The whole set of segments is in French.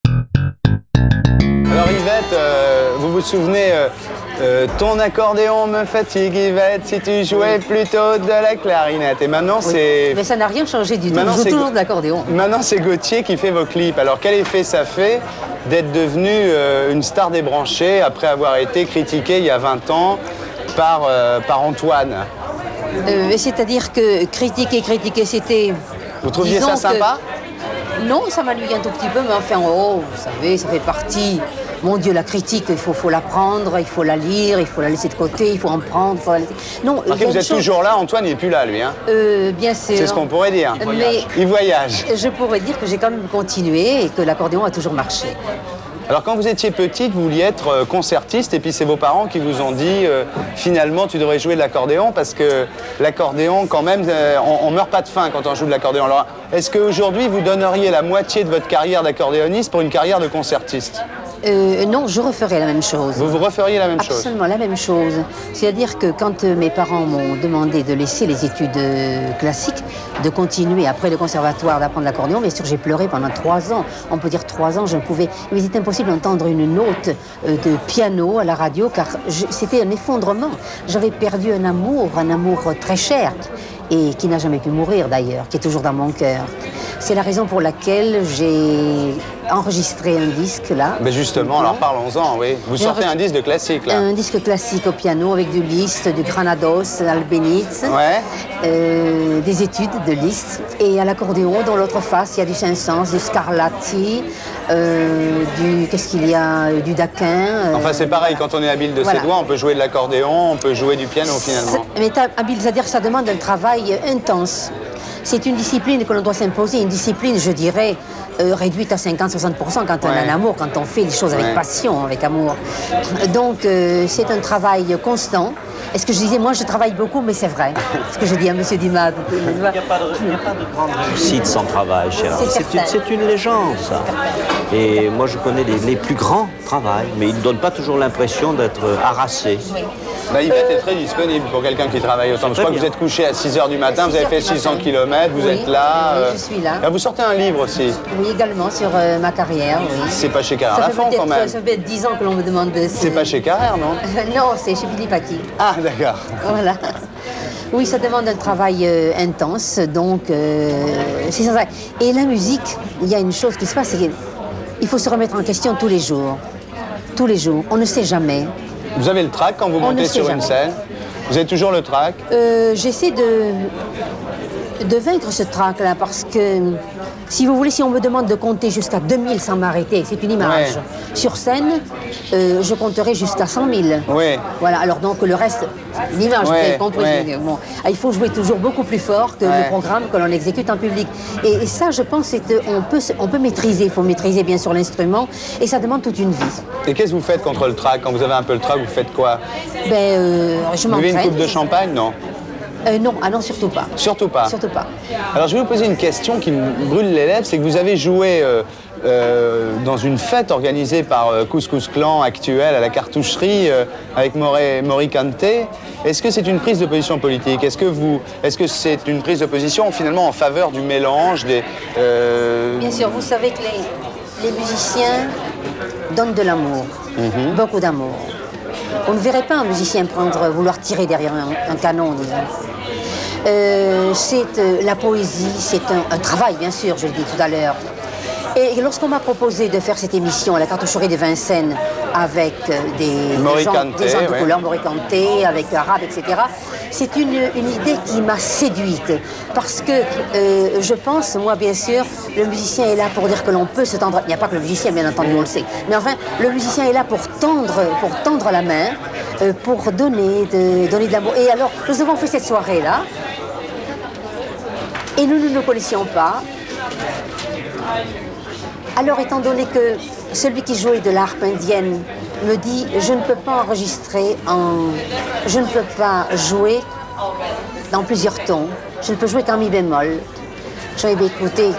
Alors Yvette, vous vous souvenez, ton accordéon me fatigue Yvette, si tu jouais plutôt de la clarinette. Et maintenant c'est... Mais ça n'a rien changé du tout, je joue toujours de l'accordéon. Maintenant c'est Gauthier qui fait vos clips. Alors quel effet ça fait d'être devenue une star débranchée après avoir été critiquée il y a 20 ans par Antoine? C'est-à-dire que critiquer, c'était... Vous trouviez ça sympa? Non, ça m'ennuie un tout petit peu, mais enfin, oh, vous savez, ça fait partie. Mon Dieu, la critique, il faut la prendre, il faut la lire, il faut la laisser de côté, il faut en prendre, il faut la laisser... Non, vous êtes toujours là, Antoine n'est plus là, lui, hein? Bien sûr. C'est ce qu'on pourrait dire. Mais il voyage. Je pourrais dire que j'ai quand même continué et que l'accordéon a toujours marché. Alors quand vous étiez petite, vous vouliez être concertiste et puis c'est vos parents qui vous ont dit finalement tu devrais jouer de l'accordéon parce que l'accordéon quand même, on meurt pas de faim quand on joue de l'accordéon. Alors est-ce qu'aujourd'hui vous donneriez la moitié de votre carrière d'accordéoniste pour une carrière de concertiste? Non, je referais la même chose. Vous referiez la même chose? Absolument la même chose. C'est-à-dire que quand mes parents m'ont demandé de laisser les études classiques, de continuer après le conservatoire d'apprendre l'accordéon, bien sûr j'ai pleuré pendant 3 ans. On peut dire 3 ans, je ne pouvais... Il était impossible d'entendre une note de piano à la radio car c'était un effondrement. J'avais perdu un amour très cher et qui n'a jamais pu mourir d'ailleurs, qui est toujours dans mon cœur. C'est la raison pour laquelle j'ai enregistré un disque là. Mais justement, alors parlons-en, oui. Vous sortez un disque de classique là. Un disque classique au piano avec du Liszt, du Granados, Albéniz, des études de Liszt. Et à l'accordéon, dans l'autre face, il y a du Saint-Saëns, du Scarlatti, qu'est-ce qu'il y a, du Daquin. Enfin c'est pareil, quand on est habile de ses doigts, on peut jouer de l'accordéon, on peut jouer du piano finalement. Mais habile, c'est-à-dire que ça demande un travail intense. C'est une discipline que l'on doit s'imposer, une discipline, je dirais, réduite à 50-60% quand on a un amour, quand on fait les choses avec passion, avec amour. Donc, c'est un travail constant. Est-ce que je disais, moi je travaille beaucoup, mais c'est vrai, ce que je dis à M. Dumas. Il n'y a pas de grande réussite sans travail, cher. C'est une légende, ça. Et moi je connais les plus grands travails, mais ils ne donnent pas toujours l'impression d'être harassés. Oui. Bah, Yvette est très disponible pour quelqu'un qui travaille autant. Je crois que vous êtes couché à 6 h du matin, vous avez fait 600 km, vous êtes là. Oui, je suis là. Vous sortez un livre aussi. Oui, également sur ma carrière. Oui. C'est pas chez Carrère Lafont quand même. Ça fait 10 ans que l'on me demande de... C'est pas chez Carrère, non? Non, c'est chez Philippe Aki. Ah, d'accord. Voilà. Oui, ça demande un travail intense, donc c'est ça. Et la musique, il y a une chose qui se passe, c'est qu'il faut se remettre en question tous les jours. Tous les jours. On ne sait jamais. Vous avez le trac quand vous montez sur une scène? Vous avez toujours le trac? J'essaie de vaincre ce trac-là parce que, si vous voulez, si on me demande de compter jusqu'à 2000 sans m'arrêter, c'est une image. Ouais. Sur scène, je compterai jusqu'à 100 000. Ouais. Voilà, alors donc le reste, l'image, vous avez compris. Ouais. Bon, il faut jouer toujours beaucoup plus fort que le programme que l'on exécute en public. Et ça, je pense, c'est qu'on peut maîtriser. Il faut maîtriser bien sûr l'instrument et ça demande toute une vie. Et qu'est-ce que vous faites contre le trac? Quand vous avez un peu le trac, vous faites quoi? Je m'entraîne. Vous buvez une coupe de champagne, non? Non, ah non, surtout pas. Surtout pas? Surtout pas. Alors je vais vous poser une question qui me brûle les lèvres, c'est que vous avez joué dans une fête organisée par Couscous Clan actuel à la cartoucherie avec Mori Kanté. Est-ce que c'est une prise de position politique? Est-ce que c'est une prise de position finalement en faveur du mélange des... Bien sûr, vous savez que les musiciens donnent de l'amour, beaucoup d'amour. On ne verrait pas un musicien vouloir tirer derrière un canon, disons. La poésie, c'est un travail, bien sûr, je le dis tout à l'heure. Et lorsqu'on m'a proposé de faire cette émission à la cartoucherie de Vincennes avec des gens de couleur, Mori Kanté, avec arabe, etc., c'est une idée qui m'a séduite. Parce que je pense, moi bien sûr, le musicien est là pour dire que l'on peut se tendre. Il n'y a pas que le musicien, bien entendu, on le sait. Mais enfin, le musicien est là pour tendre la main, pour donner de l'amour. Et alors, nous avons fait cette soirée-là, et nous ne nous connaissions pas. Alors, étant donné que celui qui jouait de l'harpe indienne me dit « je ne peux pas enregistrer je ne peux pas jouer dans plusieurs tons, je ne peux jouer qu'en mi bémol ». Je lui ai dit « écoutez,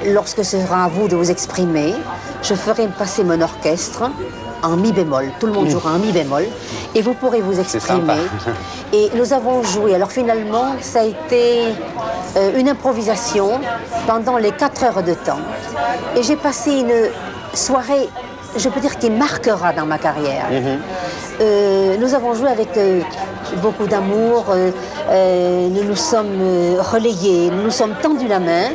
lorsque ce sera à vous de vous exprimer, je ferai passer mon orchestre en mi bémol. Tout le monde jouera en mi bémol. Et vous pourrez vous exprimer. Et nous avons joué. Alors finalement, ça a été une improvisation pendant les 4 heures de temps. Et j'ai passé une soirée, je peux dire, qui marquera dans ma carrière. Nous avons joué avec beaucoup d'amour. Nous nous sommes relayés, nous nous sommes tendus la main.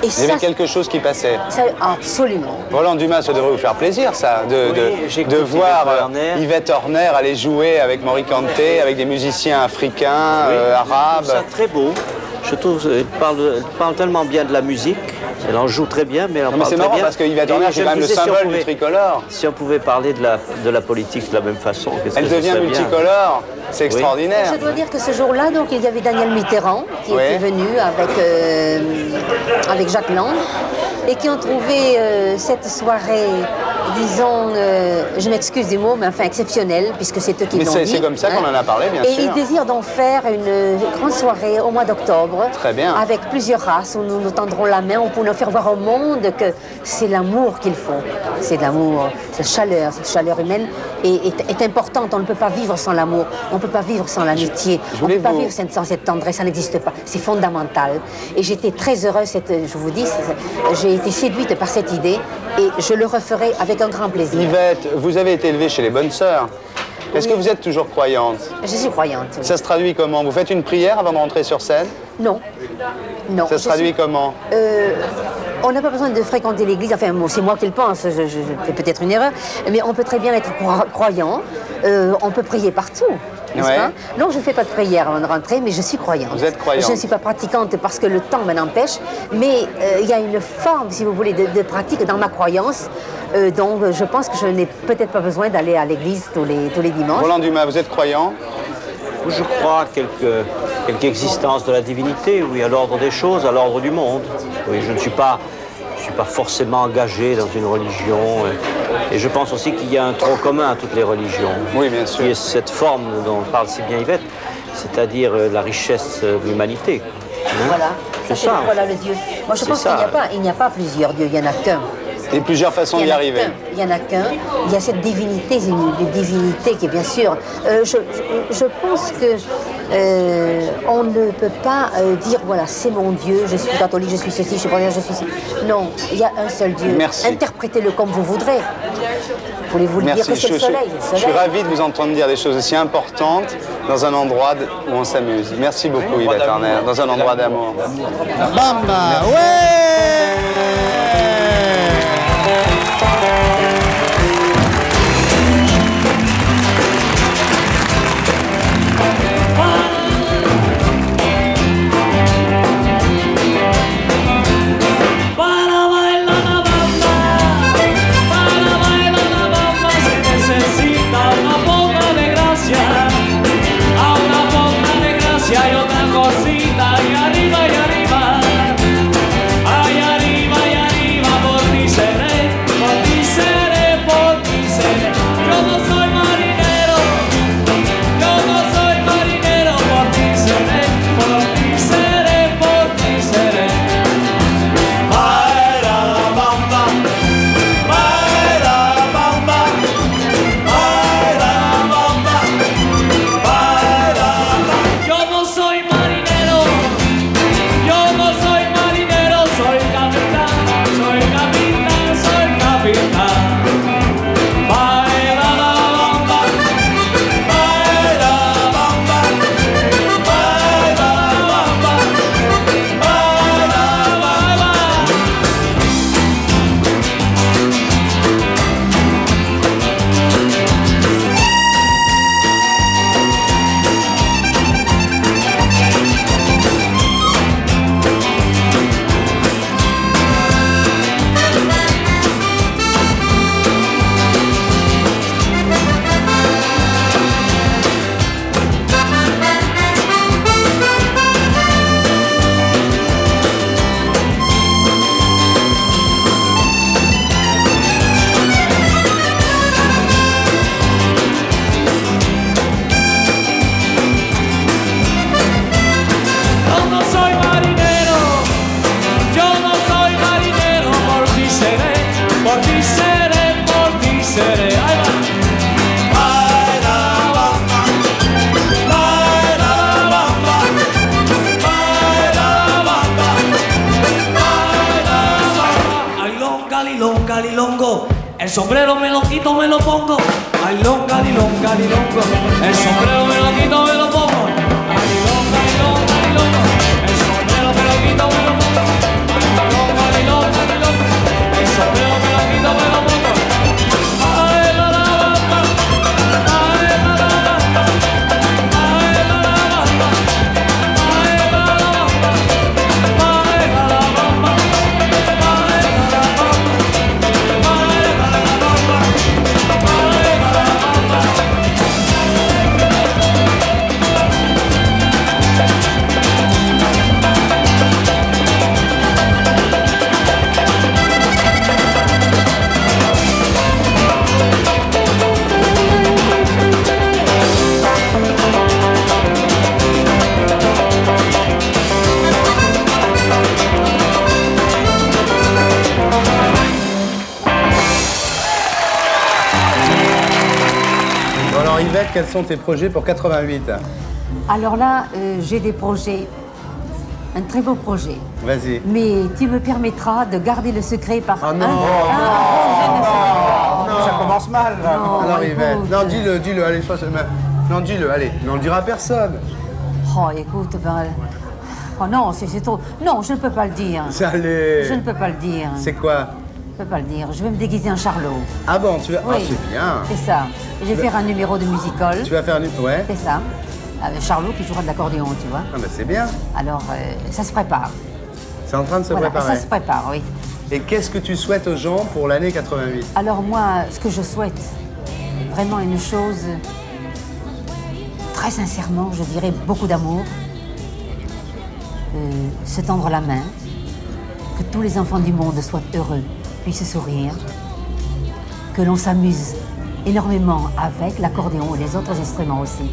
Et il y avait quelque chose qui passait. Ça, absolument. Roland Dumas, ça devrait vous faire plaisir, ça, de voir Yvette Horner aller jouer avec Maury Kanté, avec des musiciens africains, arabes. C'est très beau. Je trouve qu'elle parle tellement bien de la musique. Elle en joue très bien, mais elle en parle très bien. C'est marrant parce que Yvette Horner, c'est quand même le symbole du tricolore. Si on pouvait parler de la politique de la même façon, elle devient multicolore. C'est extraordinaire. Je dois dire que ce jour-là, donc, il y avait Daniel Mitterrand qui était venu avec Jacques Lang et qui ont trouvé cette soirée, disons, je m'excuse du mot, mais enfin exceptionnelle, puisque c'est eux qui l'ont dit. C'est comme ça qu'on en a parlé, bien sûr. Et ils désirent donc faire une grande soirée au mois d'octobre. Très bien. Avec plusieurs races où nous nous tendrons la main, pour nous faire voir au monde que c'est l'amour qu'il faut. C'est l'amour, cette chaleur humaine est importante. On ne peut pas vivre sans l'amour. On ne peut pas vivre sans l'amitié. On ne peut pas vivre sans cette tendresse, ça n'existe pas. C'est fondamental. Et j'étais très heureuse, je vous dis, j'ai été séduite par cette idée et je le referai avec un grand plaisir. Yvette, vous avez été élevée chez les Bonnes Sœurs. Est-ce que vous êtes toujours croyante? Je suis croyante. Oui. Ça se traduit comment? Vous faites une prière avant de rentrer sur scène? Non. Non. Ça se traduit comment? On n'a pas besoin de fréquenter l'église, enfin bon, c'est moi qui le pense, c'est peut-être une erreur, mais on peut très bien être croyant, on peut prier partout. Pas? Non, je ne fais pas de prière avant de rentrer, mais je suis croyante. Vous êtes croyante. Je ne suis pas pratiquante parce que le temps m'en empêche, mais il y a une forme, si vous voulez, de pratique dans ma croyance. Donc je pense que je n'ai peut-être pas besoin d'aller à l'église tous les dimanches. Roland Dumas, vous êtes croyant? Je crois à quelque existence de la divinité, oui, à l'ordre des choses, à l'ordre du monde. Oui, je ne suis pas forcément engagé dans une religion. Et je pense aussi qu'il y a un tronc commun à toutes les religions. Oui, bien sûr. Qui est cette forme dont parle si bien Yvette, c'est-à-dire la richesse de l'humanité. Voilà, c'est ça. Voilà le Dieu. Moi, je pense qu'il n'y a pas plusieurs dieux, il n'y en a qu'un. Et plusieurs façons d'y arriver. Il n'y en a qu'un. Il y a cette divinité, une divinité qui est bien sûr... je pense que on ne peut pas dire, voilà, c'est mon Dieu, je suis catholique, je suis ceci, je suis protestant, je suis ceci. Non, il y a un seul Dieu. Merci. Interprétez-le comme vous voudrez. Voulez-vous le dire que c'est le soleil? Je suis ravi de vous entendre dire des choses aussi importantes dans un endroit où on s'amuse. Merci beaucoup, Yvette Horner, dans un endroit d'amour. Bamba, ouais! Por ti seré, por ti seré. Ahí va. longo. El sombrero me lo quito, me lo pongo. Ay, longa, di longa, di longo. El sombrero me lo quito, me lo pongo. Ay, longa, di longa, di longo. El sombrero me lo quito, me lo pongo. Ay, longa, di longa, di longo. El sombrero me lo quito, me lo pongo. Ay, la la bamba. Ay, la la bamba. Ay, la la bamba. Ay, la la bamba. Ay, la la bamba. Ay, la la bamba. Bon alors Yvette, quels sont tes projets pour 88? Alors là, j'ai des projets, un très beau projet. Vas-y. Mais tu me permettras de garder le secret par Ah non, ça commence mal là. Alors Yvette, non dis-le, allez, non dis-le, allez, on le dira à personne. Oh, écoute, ben... Oh non, c'est trop... Non, je ne peux pas le dire. Allez. Je ne peux pas le dire. C'est quoi? Je ne peux pas le dire. Je vais me déguiser en Charlot. Ah bon, tu vas... Oui. Ah c'est bien. C'est ça. Je vais faire un numéro de musical. Tu vas faire un... Ouais. C'est ça. Avec Charlot qui jouera de l'accordéon, tu vois. Ah bah c'est bien. Alors, ça se prépare. C'est en train de se Voilà, préparer. ça se prépare, oui. Et qu'est-ce que tu souhaites aux gens pour l'année 88? Alors moi, ce que je souhaite, vraiment une chose, très sincèrement, je dirais beaucoup d'amour, se tendre la main, que tous les enfants du monde soient heureux, puissent sourire, que l'on s'amuse énormément avec l'accordéon et les autres instruments aussi.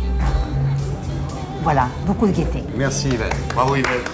Voilà, beaucoup de gaieté. Merci Yvette. Bravo Yvette.